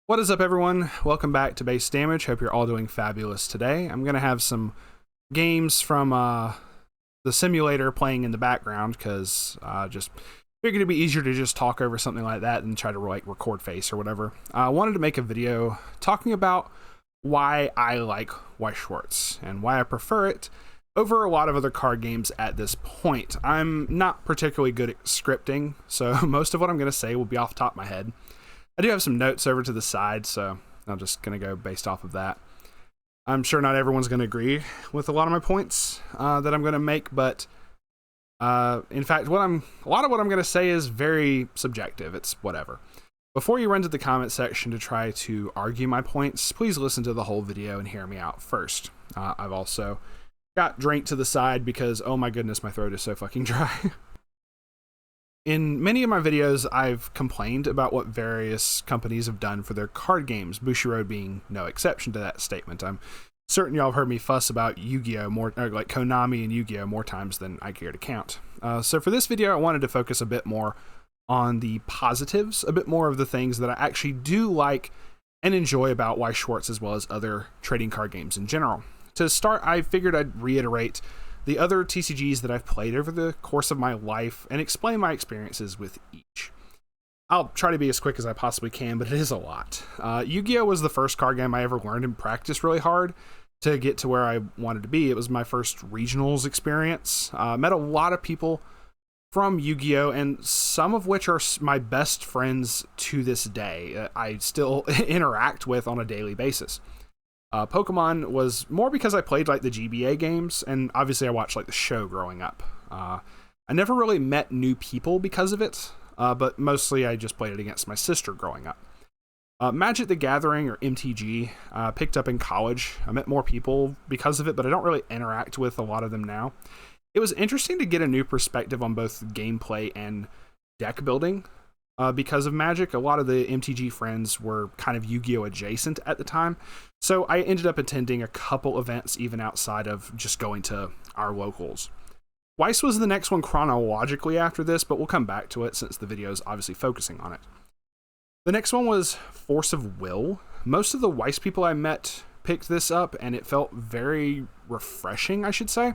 What is up, everyone? Welcome back to Base Damage. Hope you're all doing fabulous today. I'm going to have some games from the simulator playing in the background because just figured it'd be easier to just talk over something like that than try to record face or whatever. I wanted to make a video talking about why I like Weiss Schwarz and why I prefer it over a lot of other card games at this point. I'm not particularly good at scripting, so most of what I'm going to say will be off the top of my head. I do have some notes over to the side, so I'm just going to go based off of that. I'm sure not everyone's going to agree with a lot of my points that I'm going to make, but in fact, a lot of what I'm going to say is very subjective. It's whatever. Before you run to the comment section to try to argue my points, please listen to the whole video and hear me out first. I've also got drink to the side because, oh my goodness, my throat is so fucking dry. In many of my videos, I've complained about what various companies have done for their card games, Bushiroad being no exception to that statement. I'm certain y'all have heard me fuss about Yu-Gi-Oh! Like Konami and Yu-Gi-Oh! More times than I care to count. So for this video, I wanted to focus a bit more on the positives, a bit more of the things that I actually do like and enjoy about Weiss Schwarz as well as other trading card games in general. To start, I figured I'd reiterate the other TCGs that I've played over the course of my life and explain my experiences with each. I'll try to be as quick as I possibly can, but it is a lot. Yu-Gi-Oh! Was the first card game I ever learned and practiced really hard to get to where I wanted to be. It was my first regionals experience. Met a lot of people from Yu-Gi-Oh! And some of which are my best friends to this day. I still interact with on a daily basis. Pokemon was more because I played like the GBA games, and obviously I watched like the show growing up. I never really met new people because of it, but mostly I just played it against my sister growing up. Magic the Gathering, or MTG, picked up in college. I met more people because of it, but I don't really interact with a lot of them now. It was interesting to get a new perspective on both gameplay and deck building. Because of Magic, a lot of the MTG friends were kind of Yu-Gi-Oh! Adjacent at the time, so I ended up attending a couple events even outside of just going to our locals. Weiss was the next one chronologically after this, but we'll come back to it since the video is obviously focusing on it. The next one was Force of Will. Most of the Weiss people I met picked this up, and it felt very refreshing, I should say.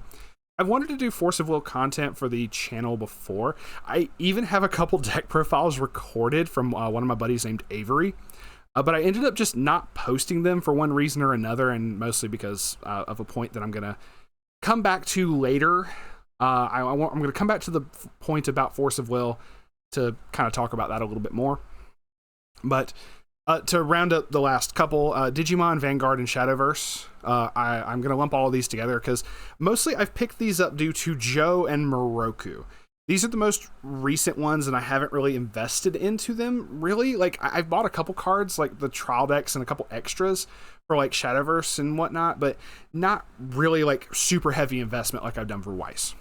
I've wanted to do Force of Will content for the channel before. I even have a couple deck profiles recorded from one of my buddies named Avery, but I ended up just not posting them for one reason or another, and mostly because of a point that I'm going to come back to later. I'm going to come back to the point about Force of Will to kind of talk about that a little bit more. But to round up the last couple, Digimon, Vanguard, and Shadowverse, I'm going to lump all of these together because mostly I've picked these up due to Joe and Moroku. These are the most recent ones, and I haven't really invested into them, really. Like, I've bought a couple cards, like the trial decks and a couple extras for, like, Shadowverse and whatnot, but not really, like, super heavy investment like I've done for Weiss.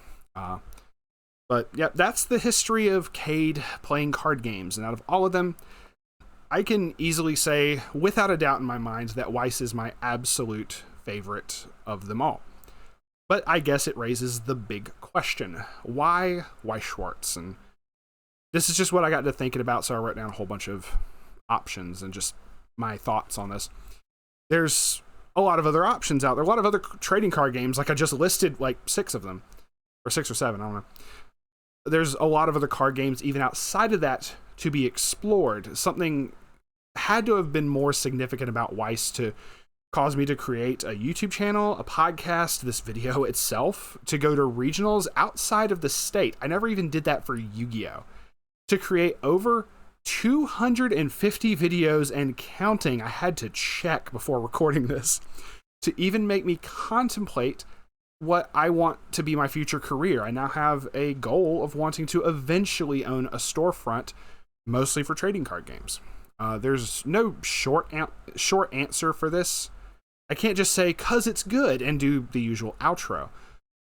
But, yeah, that's the history of Cade playing card games, and out of all of them, I can easily say, without a doubt in my mind, that Weiss is my absolute favorite of them all. But I guess it raises the big question. Why Weiss Schwarz? And this is just what I got to thinking about, so I wrote down a whole bunch of options and just my thoughts on this. There's a lot of other options out there. A lot of other trading card games, like I just listed like 6 of them. Or 6 or 7, I don't know. There's a lot of other card games even outside of that to be explored. Something had to have been more significant about Weiss to cause me to create a YouTube channel, a podcast, this video itself, to go to regionals outside of the state. I never even did that for Yu-Gi-Oh! To create over 250 videos and counting, I had to check before recording this, to even make me contemplate what I want to be my future career. I now have a goal of wanting to eventually own a storefront, mostly for trading card games. There's no short answer for this. I can't just say, "'cause it's good," and do the usual outro.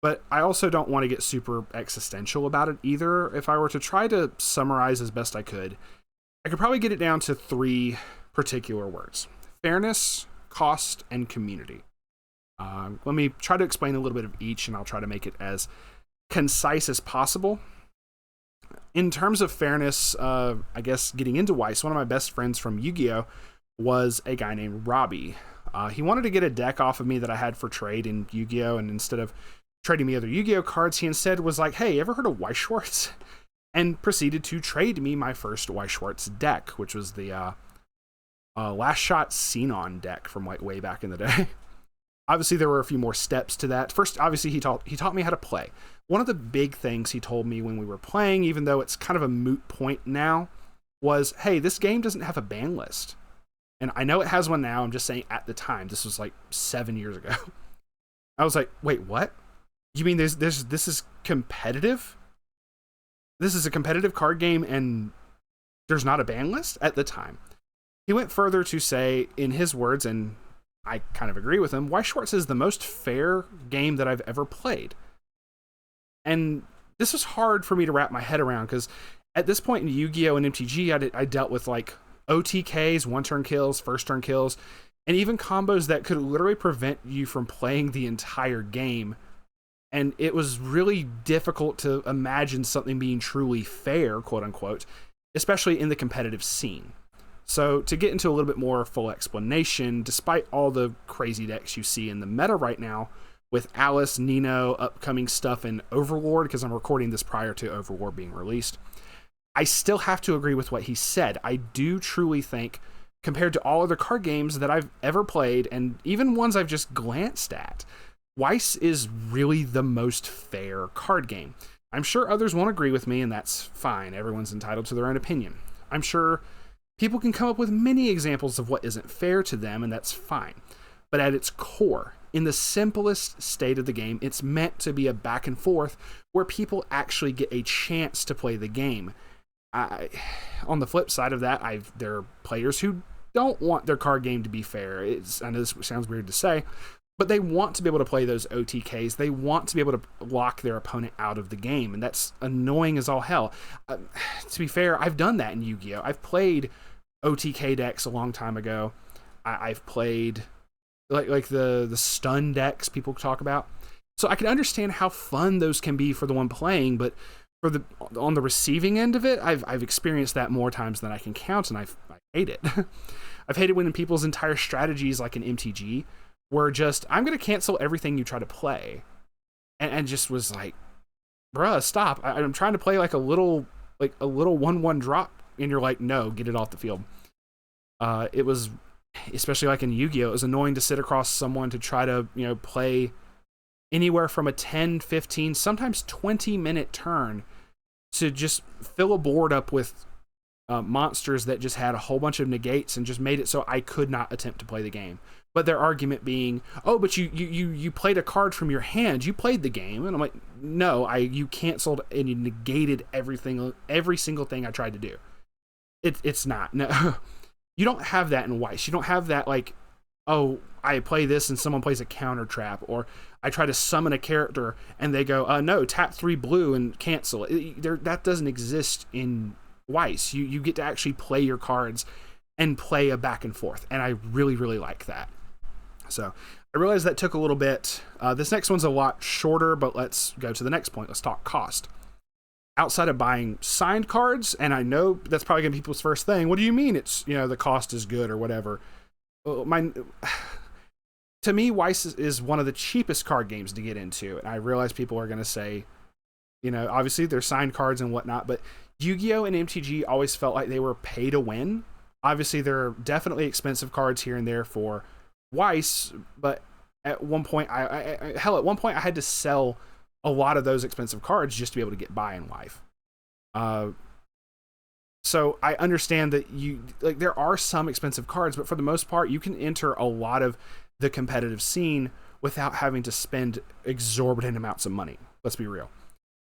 But I also don't want to get super existential about it either. If I were to try to summarize as best I could probably get it down to 3 particular words: fairness, cost, and community. Let me try to explain a little bit of each, and I'll try to make it as concise as possible. In terms of fairness, I guess getting into Weiss, one of my best friends from Yu-Gi-Oh! was a guy named Robbie. He wanted to get a deck off of me that I had for trade in Yu-Gi-Oh! And instead of trading me other Yu-Gi-Oh! Cards, he instead was like, hey, ever heard of Weiss Schwarz? And proceeded to trade me my first Weiss Schwarz deck, which was the Last Shot Xenon deck from like way back in the day. Obviously, there were a few more steps to that. First, obviously, he taught me how to play. One of the big things he told me when we were playing, even though it's kind of a moot point now, was, hey, this game doesn't have a ban list. And I know it has one now. I'm just saying at the time, this was like 7 years ago. I was like, wait, what? You mean this is competitive? This is a competitive card game and there's not a ban list at the time. He went further to say, in his words, and I kind of agree with him, Weiss Schwarz is the most fair game that I've ever played. And this was hard for me to wrap my head around because at this point in Yu-Gi-Oh! And MTG, I dealt with like OTKs, one-turn kills, first-turn kills, and even combos that could literally prevent you from playing the entire game. And it was really difficult to imagine something being truly fair, quote-unquote, especially in the competitive scene. So to get into a little bit more full explanation, despite all the crazy decks you see in the meta right now, with Alice, Nino, upcoming stuff, and Overlord, because I'm recording this prior to Overlord being released, I still have to agree with what he said. I do truly think, compared to all other card games that I've ever played, and even ones I've just glanced at, Weiss is really the most fair card game. I'm sure others won't agree with me, and that's fine. Everyone's entitled to their own opinion. I'm sure people can come up with many examples of what isn't fair to them, and that's fine. But at its core, in the simplest state of the game, it's meant to be a back and forth where people actually get a chance to play the game. On the flip side of that, there are players who don't want their card game to be fair. I know this sounds weird to say, but they want to be able to play those OTKs. They want to be able to lock their opponent out of the game, and that's annoying as all hell. To be fair, I've done that in Yu-Gi-Oh! I've played OTK decks a long time ago. I've played like the stun decks people talk about. So I can understand how fun those can be for the one playing, but on the receiving end of it, I've experienced that more times than I can count, and I hate it. I've hated when people's entire strategies, like in MTG, were just, I'm going to cancel everything you try to play. And just was like, bruh, stop. I'm trying to play like a little 1/1 drop, and you're like, no, get it off the field. It was, especially like in Yu-Gi-Oh!, it was annoying to sit across someone to try to, play anywhere from a 10, 15, sometimes 20-minute turn to just fill a board up with monsters that just had a whole bunch of negates and just made it so I could not attempt to play the game. But their argument being, oh, but you played a card from your hand, you played the game. And I'm like, no, you canceled and you negated every single thing I tried to do. It's not. No. You don't have that in Weiss. You don't have that like, oh, I play this and someone plays a counter trap, or I try to summon a character and they go, no, tap 3 blue and cancel it. That doesn't exist in Weiss. You get to actually play your cards and play a back and forth, and I really, really like that. So I realize that took a little bit. This next one's a lot shorter, but let's go to the next point. Let's talk cost. Outside of buying signed cards, and I know that's probably going to be people's first thing. What do you mean it's, the cost is good or whatever? To me, Weiss is one of the cheapest card games to get into. And I realize people are going to say, obviously there's signed cards and whatnot, but Yu-Gi-Oh! And MTG always felt like they were pay to win. Obviously, there are definitely expensive cards here and there for Weiss, but at one point, at one point I had to sell a lot of those expensive cards just to be able to get by in life. So I understand that there are some expensive cards, but for the most part, you can enter a lot of the competitive scene without having to spend exorbitant amounts of money. Let's be real.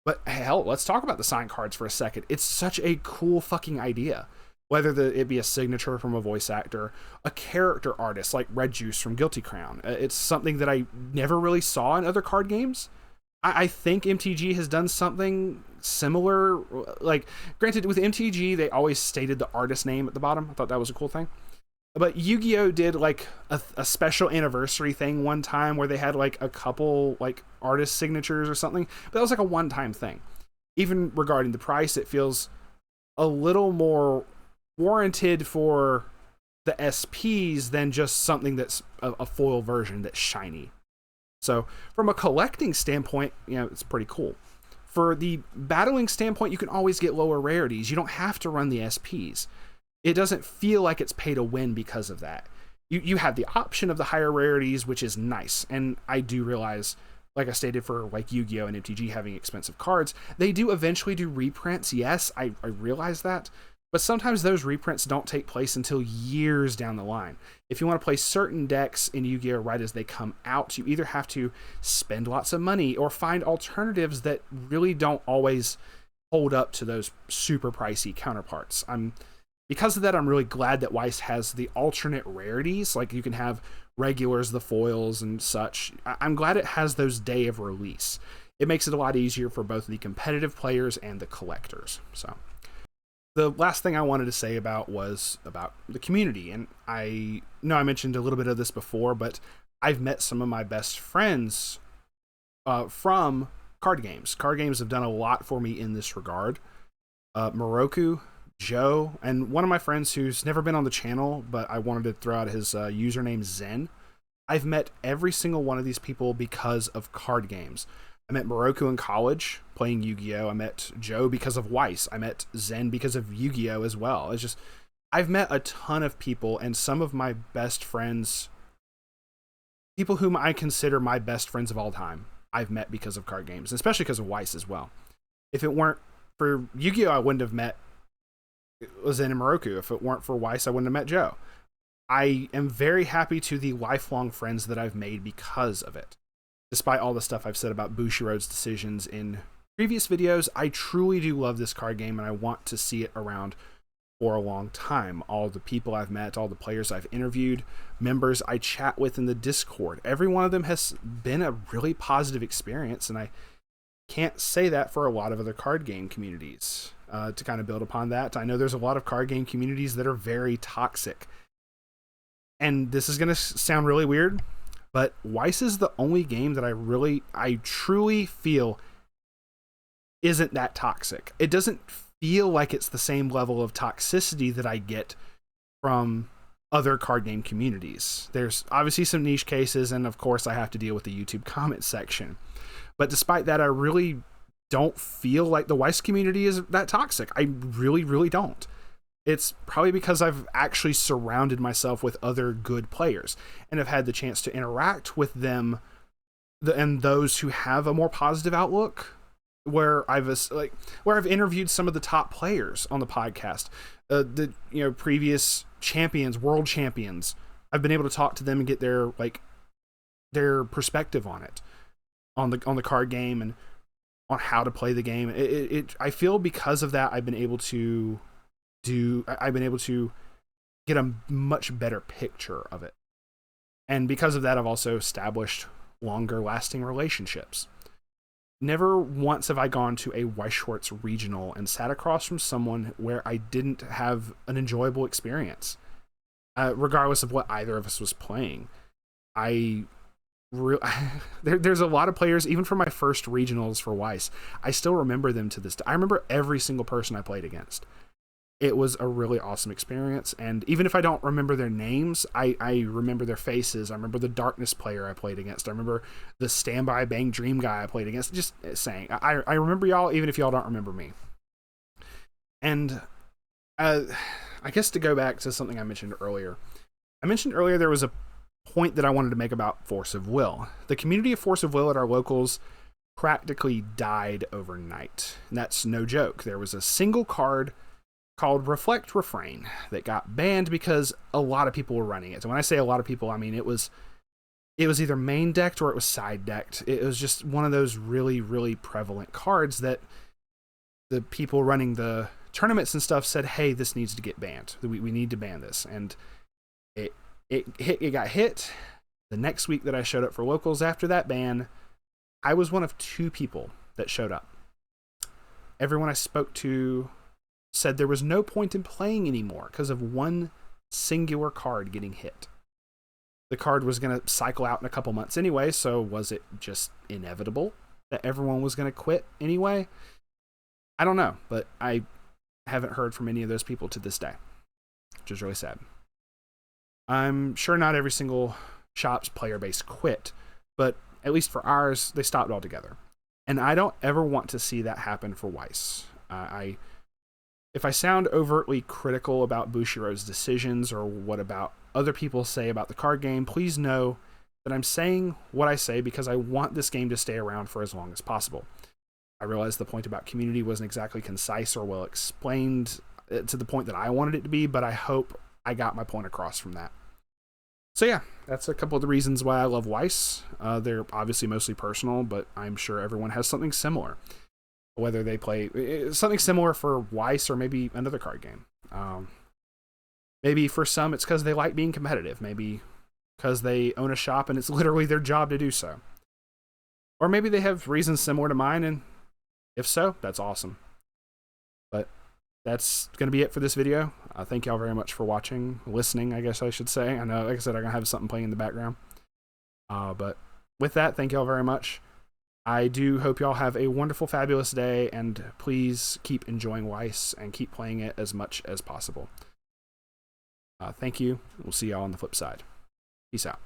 But hell, let's talk about the signed cards for a second. It's such a cool fucking idea. Whether it be a signature from a voice actor, a character artist like Red Juice from Guilty Crown. It's something that I never really saw in other card games. I think MTG has done something similar. Like, granted, with MTG, they always stated the artist name at the bottom. I thought that was a cool thing. But Yu-Gi-Oh! Did like a special anniversary thing one time where they had like a couple like artist signatures or something. But that was like a one-time thing. Even regarding the price, it feels a little more warranted for the SPs than just something that's a foil version that's shiny. So from a collecting standpoint, it's pretty cool. For the battling standpoint, you can always get lower rarities. You don't have to run the SPs. It doesn't feel like it's pay to win because of that. You have the option of the higher rarities, which is nice. And I do realize, like I stated, for like Yu-Gi-Oh! And MTG having expensive cards, they do eventually do reprints. Yes, I realize that. But sometimes those reprints don't take place until years down the line. If you want to play certain decks in Yu-Gi-Oh! Right as they come out, you either have to spend lots of money or find alternatives that really don't always hold up to those super pricey counterparts. Because of that, I'm really glad that Weiss has the alternate rarities. Like, you can have regulars, the foils, and such. I'm glad it has those day of release. It makes it a lot easier for both the competitive players and the collectors. So the last thing I wanted to say was about the community. And I know I mentioned a little bit of this before, but I've met some of my best friends from card games. Card games have done a lot for me in this regard. Moroku, Joe, and one of my friends who's never been on the channel, but I wanted to throw out his username, Zen. I've met every single one of these people because of card games. I met Moroku in college playing Yu-Gi-Oh! I met Joe because of Weiss. I met Zen because of Yu-Gi-Oh! As well. It's just, I've met a ton of people, and some of my best friends, people whom I consider my best friends of all time, I've met because of card games, especially because of Weiss as well. If it weren't for Yu-Gi-Oh! I wouldn't have met Zen and Moroku. If it weren't for Weiss, I wouldn't have met Joe. I am very happy to the lifelong friends that I've made because of it. Despite all the stuff I've said about Bushiroad's decisions in previous videos, I truly do love this card game, and I want to see it around for a long time. All the people I've met, all the players I've interviewed, members I chat with in the Discord, every one of them has been a really positive experience, and I can't say that for a lot of other card game communities. To kind of build upon that, I know there's a lot of card game communities that are very toxic. And this is going to sound really weird, but Weiss is the only game that I truly feel isn't that toxic. It doesn't feel like it's the same level of toxicity that I get from other card game communities. There's obviously some niche cases, and of course I have to deal with the YouTube comment section. But despite that, I really don't feel like the Weiss community is that toxic. I really, really don't. It's probably because I've actually surrounded myself with other good players and have had the chance to interact with them and those who have a more positive outlook, where I've interviewed some of the top players on the podcast, the previous champions, world champions. I've been able to talk to them and get their perspective on it, on the card game and on how to play the game. I feel because of that, I've been able to get a much better picture of it. And because of that, I've also established longer lasting relationships. Never once have I gone to a Weiss Schwarz regional and sat across from someone where I didn't have an enjoyable experience, regardless of what either of us was playing. There's a lot of players, even from my first regionals for Weiss, I still remember them to this day. I remember every single person I played against. It was a really awesome experience, and even if I don't remember their names, I remember their faces. I remember the Darkness player I played against. I remember the Standby Bang Dream guy I played against. Just saying, I remember y'all, even if y'all don't remember me. And I guess to go back to something I mentioned earlier there was a point that I wanted to make about Force of Will. The community of Force of Will at our locals practically died overnight, and that's no joke. There was a single card called Reflect Refrain that got banned because a lot of people were running it. And when I say a lot of people, I mean it was either main decked or it was side decked. It was just one of those really, really prevalent cards that the people running the tournaments and stuff said, hey, this needs to get banned. We need to ban this. And it got hit. The next week that I showed up for locals after that ban, I was one of 2 people that showed up. Everyone I spoke to said there was no point in playing anymore because of one singular card getting hit. The card was going to cycle out in a couple months anyway, so was it just inevitable that everyone was going to quit anyway? I don't know, but I haven't heard from any of those people to this day, which is really sad. I'm sure not every single shop's player base quit, but at least for ours, they stopped altogether. And I don't ever want to see that happen for Weiss. If I sound overtly critical about Bushiroad's decisions or what about other people say about the card game, please know that I'm saying what I say because I want this game to stay around for as long as possible. I realize the point about community wasn't exactly concise or well explained to the point that I wanted it to be, but I hope I got my point across from that. So yeah, that's a couple of the reasons why I love Weiss. They're obviously mostly personal, but I'm sure everyone has something similar. Whether they play something similar for Weiss or maybe another card game. Maybe for some it's because they like being competitive. Maybe because they own a shop and it's literally their job to do so. Or maybe they have reasons similar to mine, and if so, that's awesome. But that's going to be it for this video. Thank y'all very much for watching, listening, I guess I should say. I know, like I said, I'm going to have something playing in the background. But with that, thank y'all very much. I do hope y'all have a wonderful, fabulous day, and please keep enjoying Weiss and keep playing it as much as possible. Thank you. We'll see y'all on the flip side. Peace out.